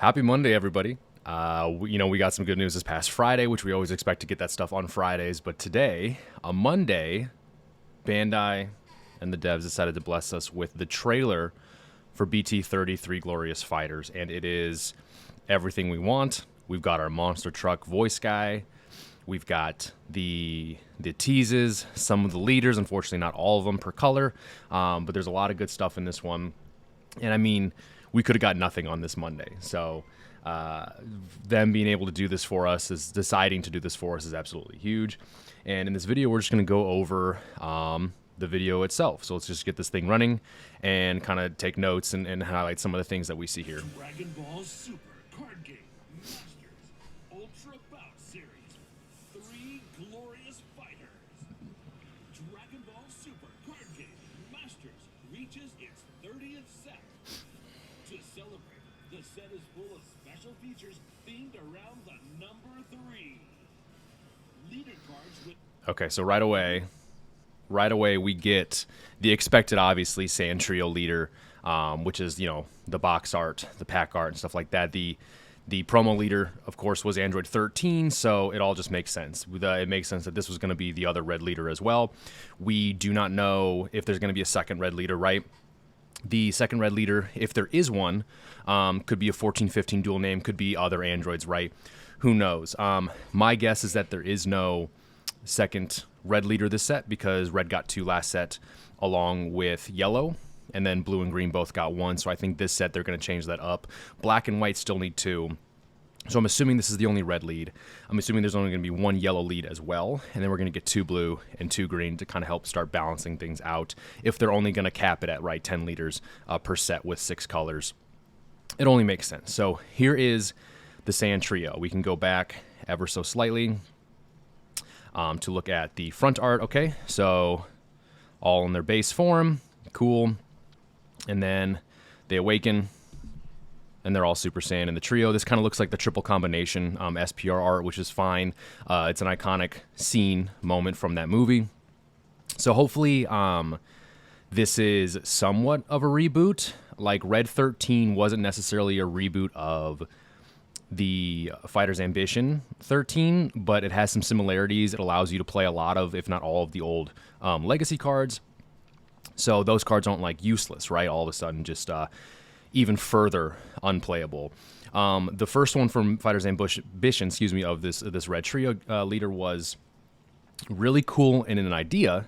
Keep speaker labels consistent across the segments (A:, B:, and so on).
A: Happy Monday, everybody. We got some good news this past Friday, which we always expect to get that stuff on Fridays. But today, on Monday, Bandai and the devs decided to bless us with the trailer for BT30 Three Glorious Fighters. And it is everything we want. We've got our monster truck voice guy. We've got the teases, some of the leaders, unfortunately not all of them per color. But there's a lot of good stuff in this one. And I mean, we could have got nothing on this Monday. So them being able to do this for us, deciding to do this for us is absolutely huge. And in this video, we're just going to go over the video itself. So let's just get this thing running and kind of take notes and highlight some of the things that we see here.
B: Dragon Ball Super Card Game Masters Ultra Bout Series Three Glorious Fighters. Dragon Ball Super Card Game Masters reaches its 30th set. To celebrate, the set is full of special features themed around the number 3. Leader cards with...
A: Okay, so right away we get the expected, obviously, Sand Trio leader, which is, the box art, the pack art, and stuff like that. The promo leader, of course, was Android 13, so it all just makes sense. It makes sense that this was going to be the other red leader as well. We do not know if there's going to be a second red leader, right? The second red leader, if there is one, could be a 14-15 dual name, could be other androids, right? Who knows? My guess is that there is no second red leader this set because red got 2 last set along with yellow, and then blue and green both got 1. So I think this set they're going to change that up. Black and white still need 2. So I'm assuming this is the only red lead. I'm assuming there's only going to be 1 yellow lead as well, and then we're going to get 2 blue and 2 green to kind of help start balancing things out. If they're only going to cap it at 10 leaders per set with 6 colors, it only makes sense. So here is the Sand Trio. We can go back ever so slightly to look at the front art. Okay, so all in their base form, cool, and then they awaken. And they're all Super Saiyan in the trio. This kind of looks like the triple combination SPR art, which is fine. It's an iconic scene moment from that movie. So hopefully this is somewhat of a reboot. Like Red 13 wasn't necessarily a reboot of the Fighter's Ambition 13, but it has some similarities. It allows you to play a lot of, if not all of the old legacy cards. So those cards aren't useless, right? All of a sudden just... even further unplayable. The first one from Fighter's Ambition, of this red trio leader was really cool in an idea.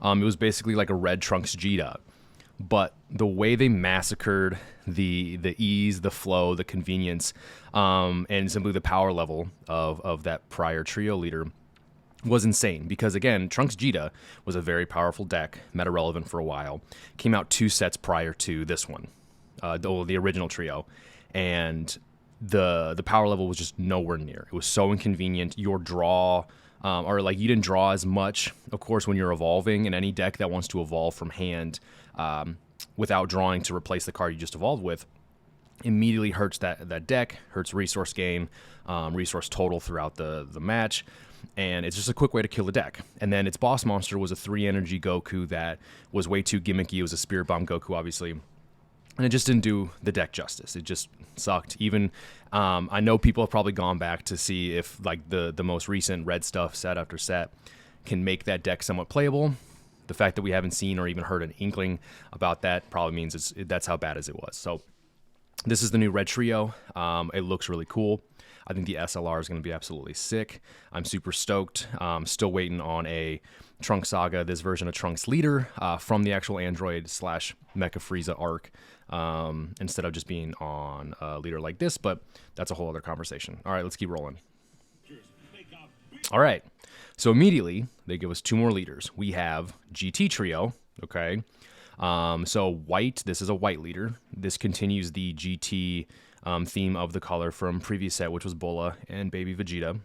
A: It was basically like a red Trunks Vegeta, but the way they massacred the ease, the flow, the convenience, and simply the power level of that prior trio leader was insane. Because again, Trunks Vegeta was a very powerful deck, meta relevant for a while, came out 2 sets prior to this one. The original trio, and the power level was just nowhere near. It was so inconvenient. Your draw, you didn't draw as much, of course, when you're evolving. In any deck that wants to evolve from hand without drawing to replace the card you just evolved with, immediately hurts that deck, hurts resource gain, resource total throughout the match. And it's just a quick way to kill the deck. And then its boss monster was a 3 energy Goku that was way too gimmicky. It was a Spirit Bomb Goku, obviously. And it just didn't do the deck justice. It just sucked. Even I know people have probably gone back to see if the most recent red stuff set after set can make that deck somewhat playable. The fact that we haven't seen or even heard an inkling about that probably means that's how bad as it was. So this is the new red trio. It looks really cool. I think the SLR is going to be absolutely sick. I'm super stoked. Still waiting on a Trunks Saga, this version of Trunks leader from the actual Android / Mecha Frieza arc, instead of just being on a leader like this, but that's a whole other conversation. All right, let's keep rolling. All right, so immediately they give us 2 more leaders. We have GT Trio, okay? So white, this is a white leader. This continues the GT theme of the color from previous set, which was Bola and Baby Vegeta.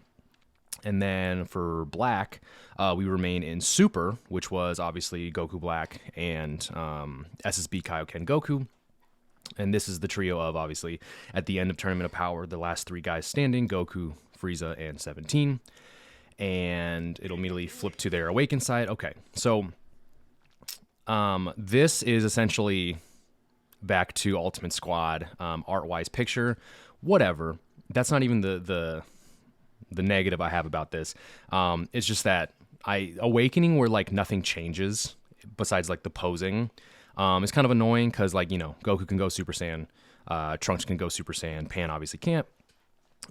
A: And then for black, we remain in Super, which was obviously Goku Black and SSB Kaioken Goku. And this is the trio of, obviously, at the end of Tournament of Power, the last 3 guys standing, Goku, Frieza, and 17. And it'll immediately flip to their Awakened side. Okay, so this is essentially back to Ultimate Squad, art-wise picture, whatever. That's not even the negative I have about this. It's just that Awakening, where like nothing changes besides like the posing, is kind of annoying because, like, you know, Goku can go Super Saiyan, Trunks can go Super Saiyan, Pan obviously can't.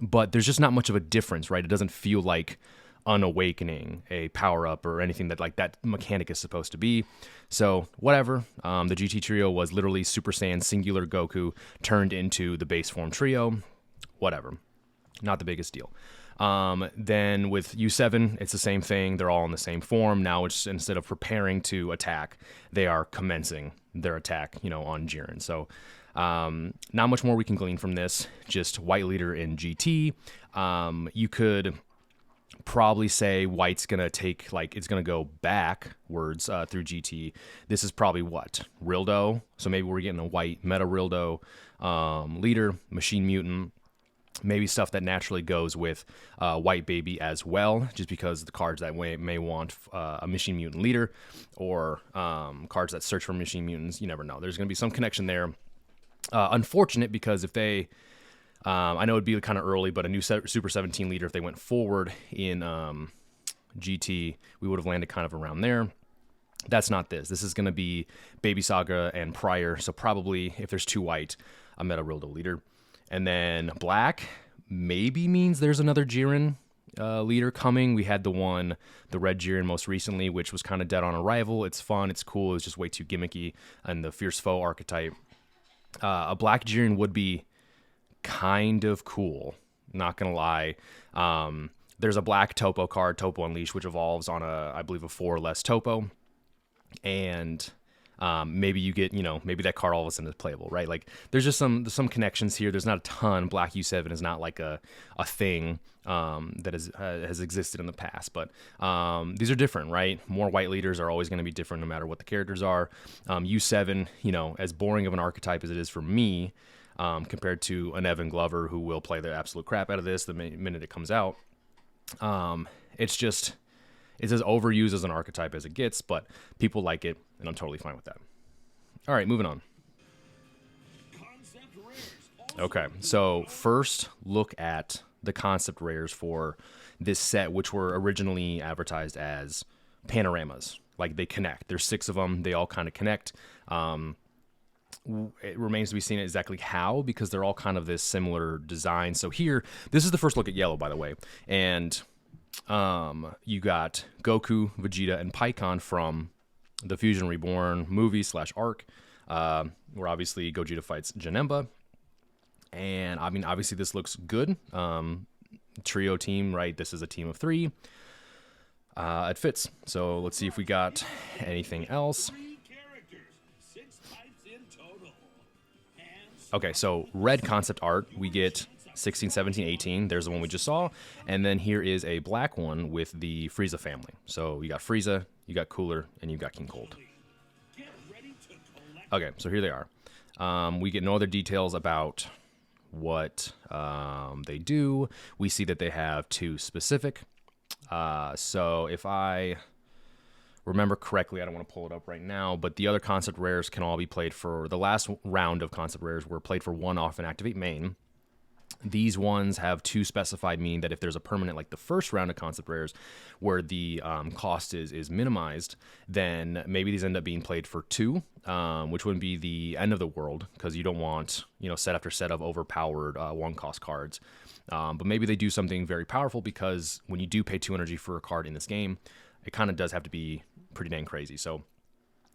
A: But there's just not much of a difference, right? It doesn't feel like an awakening, a power up, or anything that like that mechanic is supposed to be. So whatever. The GT trio was literally Super Saiyan singular Goku turned into the base form trio. Whatever. Not the biggest deal. Then with U7, it's the same thing. They're all in the same form. Now it's, instead of preparing to attack, they are commencing their attack, you know, on Jiren. So not much more we can glean from this. Just White leader in GT. You could probably say White's gonna take, like, it's gonna go backwards through GT. This is probably what, Rildo. So maybe we're getting a White meta Rildo leader, Machine Mutant. Maybe stuff that naturally goes with White Baby as well, just because the cards that may want a Machine Mutant leader, or cards that search for Machine Mutants. You never know. There's going to be some connection there. Unfortunate, because if they, I know it'd be kind of early, but a new Super 17 leader, if they went forward in GT, we would have landed kind of around there. That's not this. This is going to be Baby Saga and prior, so probably, if there's two White, a meta Rildo leader. And then Black maybe means there's another Jiren leader coming. We had the Red Jiren most recently, which was kind of dead on arrival. It's fun, it's cool, it's just way too gimmicky, and the Fierce Foe archetype. A Black Jiren would be kind of cool, not gonna lie. There's a Black Topo card, Topo Unleashed, which evolves on I believe a 4 or less Topo. And maybe you get, you know, maybe that card all of a sudden is playable, right? Like, there's just some connections here. There's not a ton. Black U7 is not like a thing that has existed in the past, but these are different, right? More White leaders are always going to be different no matter what the characters are. U7, you know, as boring of an archetype as it is for me, compared to an Evan Glover, who will play the absolute crap out of this the minute it comes out. It's just, it's as overused as an archetype as it gets, but people like it, and I'm totally fine with that. All right, moving on. Okay, so first look at the concept rares for this set, which were originally advertised as panoramas. Like, they connect. There's 6 of them. They all kind of connect. It remains to be seen exactly how, because they're all kind of this similar design. So here, this is the first look at yellow, by the way. And you got Goku, Vegeta, and Pikkon from the Fusion Reborn movie / arc, where obviously Gogeta fights Janemba. And I mean, obviously this looks good. Trio team, right? This is a team of 3. It fits. So let's see if we got anything else. Okay, so red concept art, we get 16, 17, 18. There's the one we just saw. And then here is a black one with the Frieza family. So you got Frieza, you got Cooler, and you got King Cold. Okay, so here they are. We get no other details about what they do. We see that they have 2 specific. So if I remember correctly, I don't want to pull it up right now, but the other concept rares can all be played for, the last round of concept rares were played for 1 off and activate main. These ones have 2 specified, meaning that if there's a permanent, like the first round of concept rares, where the cost is minimized, then maybe these end up being played for 2, which wouldn't be the end of the world, because you don't want, you know, set after set of overpowered 1-cost cards. But maybe they do something very powerful, because when you do pay 2 energy for a card in this game, it kind of does have to be pretty dang crazy. So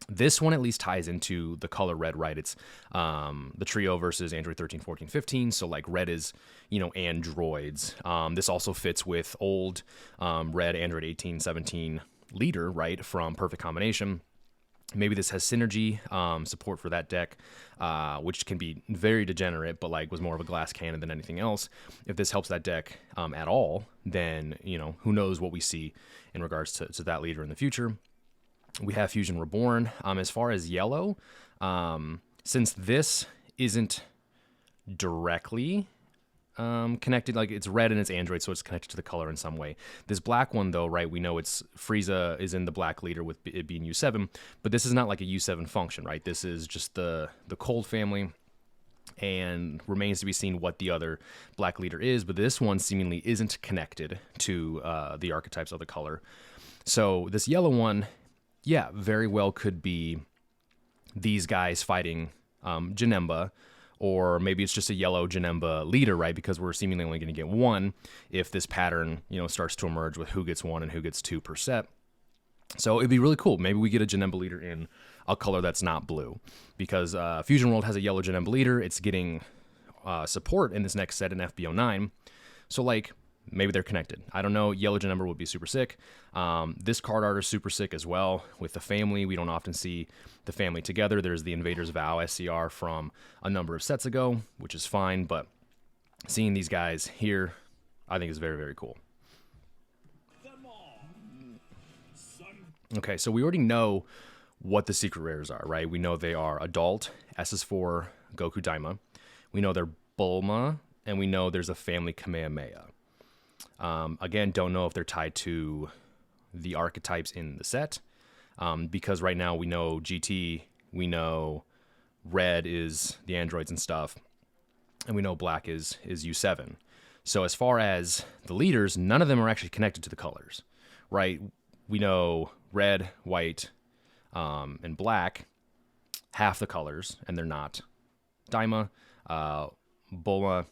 A: this one at least ties into the color red, right? It's the trio versus Android 13, 14, 15. So like red is, you know, androids. This also fits with old red Android 18, 17 leader, right, from Perfect Combination. Maybe this has synergy support for that deck, which can be very degenerate, but like was more of a glass cannon than anything else. If this helps that deck at all, then, you know, who knows what we see in regards to that leader in the future. We have Fusion Reborn. As far as yellow, since this isn't directly connected, like it's red and it's Android, so it's connected to the color in some way. This black one, though, right? We know it's Frieza is in the black leader with it being U7, but this is not like a U7 function, right? This is just the Cold family, and remains to be seen what the other black leader is. But this one seemingly isn't connected to the archetypes of the color. So this yellow one, yeah, very well could be these guys fighting Janemba. Or maybe it's just a yellow Janemba leader, right? Because we're seemingly only going to get one if this pattern, starts to emerge with who gets one and who gets two per set. So it'd be really cool. Maybe we get a Janemba leader in a color that's not blue. Because Fusion World has a yellow Janemba leader. It's getting support in this next set in FB09. So, maybe they're connected. I don't know. Yellow Janemba would be super sick. This card art is super sick as well. With the family, we don't often see the family together. There's the Invaders Vow SCR from a number of sets ago, which is fine. But seeing these guys here, I think is very, very cool. Okay, so we already know what the secret rares are, right? We know they are Adult, SS4, Goku Daima. We know they're Bulma, and we know there's a family Kamehameha. Again, don't know if they're tied to the archetypes in the set, because right now we know GT, we know red is the androids and stuff, and we know black is U7. So as far as the leaders, none of them are actually connected to the colors, right? We know red, white, and black, half the colors, and they're not. Daima, Bulma,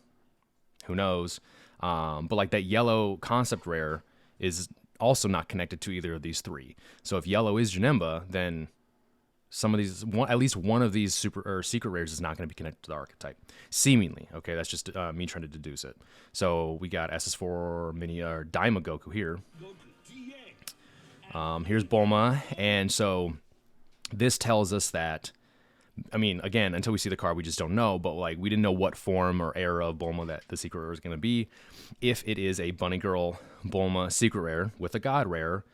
A: who knows? But that yellow concept rare is also not connected to either of these three. So if yellow is Janemba, then some of these, at least one of these super or secret rares is not going to be connected to the archetype. Seemingly, okay, that's just me trying to deduce it. So we got SS4 Mini or Daima Goku here. Here's Bulma, and so this tells us that. I mean, again, until we see the card, we just don't know. But we didn't know what form or era of Bulma that the secret rare is going to be. If it is a Bunny Girl Bulma secret rare with a God rare,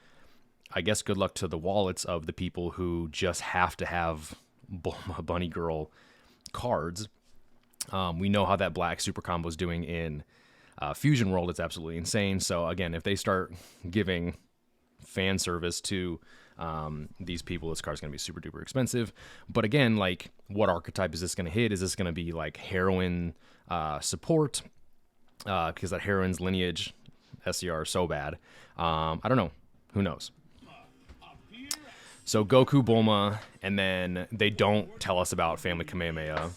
A: I guess good luck to the wallets of the people who just have to have Bulma Bunny Girl cards. We know how that black super combo is doing in Fusion World. It's absolutely insane. So again, if they start giving fan service to these people, this card's going to be super duper expensive. But again, what archetype is this going to hit? Is this going to be heroine support? Because that heroine's lineage SCR is so bad. I don't know. Who knows? So Goku, Bulma, and then they don't tell us about Family Kamehameha.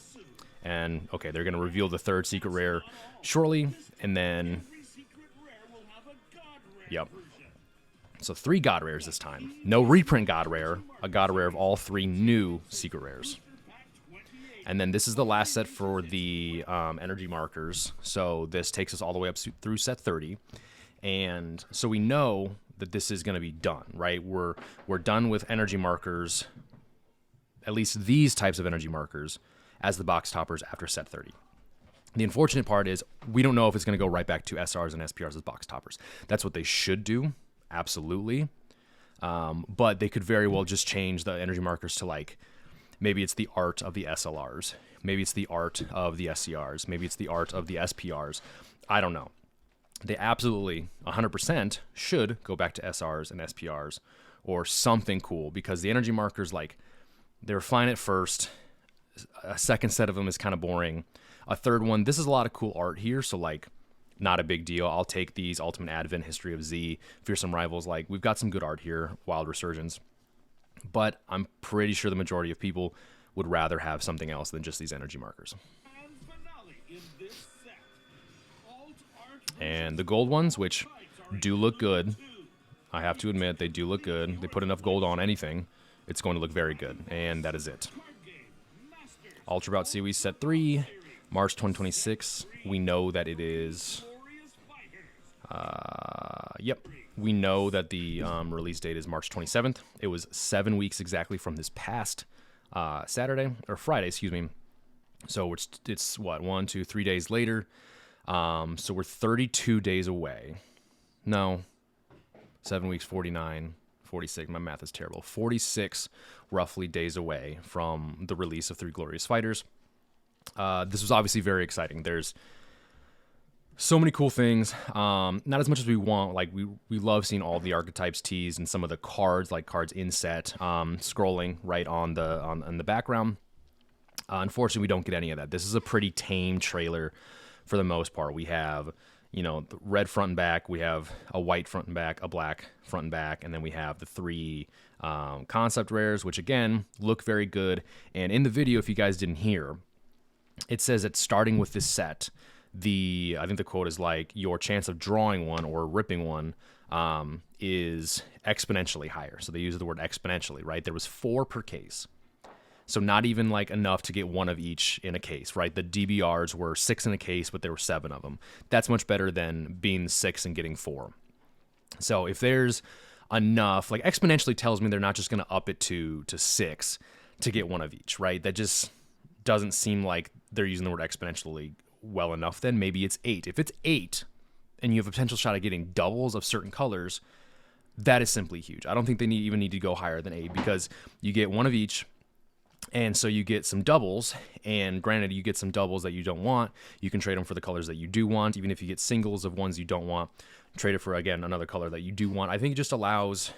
A: And okay, they're going to reveal the third secret rare shortly, and then yep. So 3 God Rares this time. No reprint God Rare. A God Rare of all 3 new Secret Rares. And then this is the last set for the energy markers. So this takes us all the way up through set 30. And so we know that this is going to be done, right? We're done with energy markers, at least these types of energy markers, as the box toppers after set 30. The unfortunate part is we don't know if it's going to go right back to SRs and SPRs as box toppers. That's what they should do. Absolutely. But they could very well just change the energy markers to maybe it's the art of the SLRs. Maybe it's the art of the SCRs. Maybe it's the art of the SPRs. I don't know. They absolutely 100% should go back to SRs and SPRs or something cool, because the energy markers, they're fine at first. A second set of them is kind of boring. A third one, this is a lot of cool art here. So not a big deal. I'll take these. Ultimate Advent, History of Z, Fearsome Rivals. We've got some good art here. Wild Resurgence. But I'm pretty sure the majority of people would rather have something else than just these energy markers. And the gold ones, which do look good. I have to admit, they do look good. They put enough gold on anything, it's going to look very good. And that is it. Ultra Bout Series Set 3, March 2026. We know that it is... Yep. We know that the release date is March 27th. It was 7 weeks exactly from this past Saturday, or Friday, excuse me. So it's what, 1, 2, 3 days later. So we're 32 days away. No. 7 weeks, 49, 46. My math is terrible. 46 roughly days away from the release of Three Glorious Fighters. This was obviously very exciting. There's So many cool things. Not as much as we want. Like we love seeing all the archetypes teased and some of the cards, like cards in set, scrolling right on the background. Unfortunately, we don't get any of that. This is a pretty tame trailer for the most part. We have, the red front and back. We have a white front and back, a black front and back, and then we have the three concept rares, which again look very good. And in the video, if you guys didn't hear, it says that starting with this set, I think the quote is like, your chance of drawing one or ripping one is exponentially higher. So they use the word exponentially, right? There was 4 per case. So not even like enough to get one of each in a case, right? The DBRs were 6 in a case, but there were 7 of them. That's much better than being 6 and getting 4. So if there's enough, like exponentially tells me they're not just going to up it to 6 to get one of each, right? That just doesn't seem like they're using the word exponentially well enough. Then maybe it's 8. If it's 8 and you have a potential shot at getting doubles of certain colors, that is simply huge. I don't think they even need to go higher than 8 because you get one of each. And so you get some doubles, and granted, you get some doubles that you don't want. You can trade them for the colors that you do want. Even if you get singles of ones you don't want, trade it for, again, another color that you do want. I think it just allows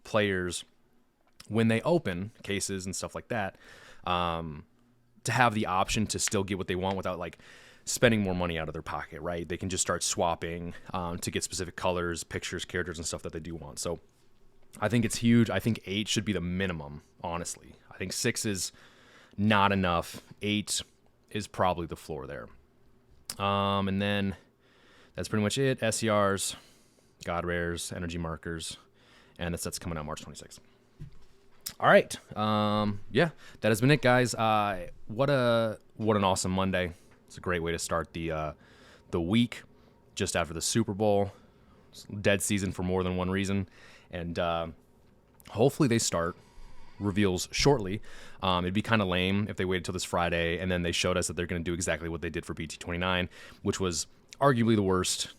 A: players, when they open cases and stuff like that, to have the option to still get what they want without, like, spending more money out of their pocket, right? They can just start swapping to get specific colors, pictures, characters, and stuff that they do want. So I think it's huge. I think 8 should be the minimum, honestly. I think 6 is not enough. 8 is probably the floor there. And then that's pretty much it. SCRs, God Rares, Energy Markers, and the set's coming out March 26th. All right. Yeah, that has been it, guys. What an awesome Monday. It's a great way to start the week just after the Super Bowl. It's dead season for more than one reason. And hopefully they start reveals shortly. It'd be kind of lame if they waited till this Friday and then they showed us that they're going to do exactly what they did for BT29, which was arguably the worst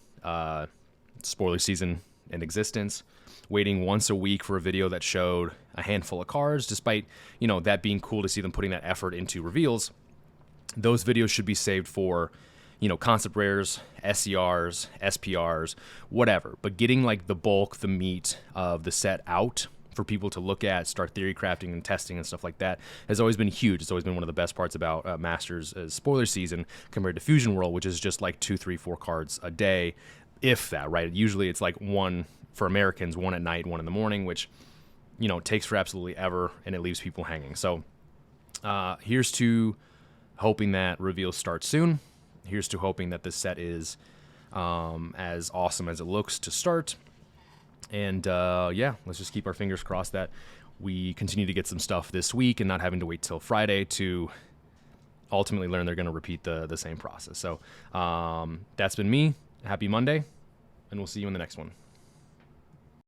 A: spoiler season in existence. Waiting once a week for a video that showed a handful of cards, despite, that being cool to see them putting that effort into reveals. Those videos should be saved for, concept rares, SCRs, SPRs, whatever. But getting like the bulk, the meat of the set out for people to look at, start theory crafting and testing and stuff like that has always been huge. It's always been one of the best parts about Masters spoiler season compared to Fusion World, which is just like 2, 3, 4 cards a day, if that, right? Usually it's like one for Americans, one at night, one in the morning, which, takes for absolutely ever, and it leaves people hanging. So here's to hoping that reveals start soon. Here's to hoping that this set is as awesome as it looks to start. And yeah, let's just keep our fingers crossed that we continue to get some stuff this week and not having to wait till Friday to ultimately learn they're going to repeat the same process. So that's been me. Happy Monday, and we'll see you in the next one.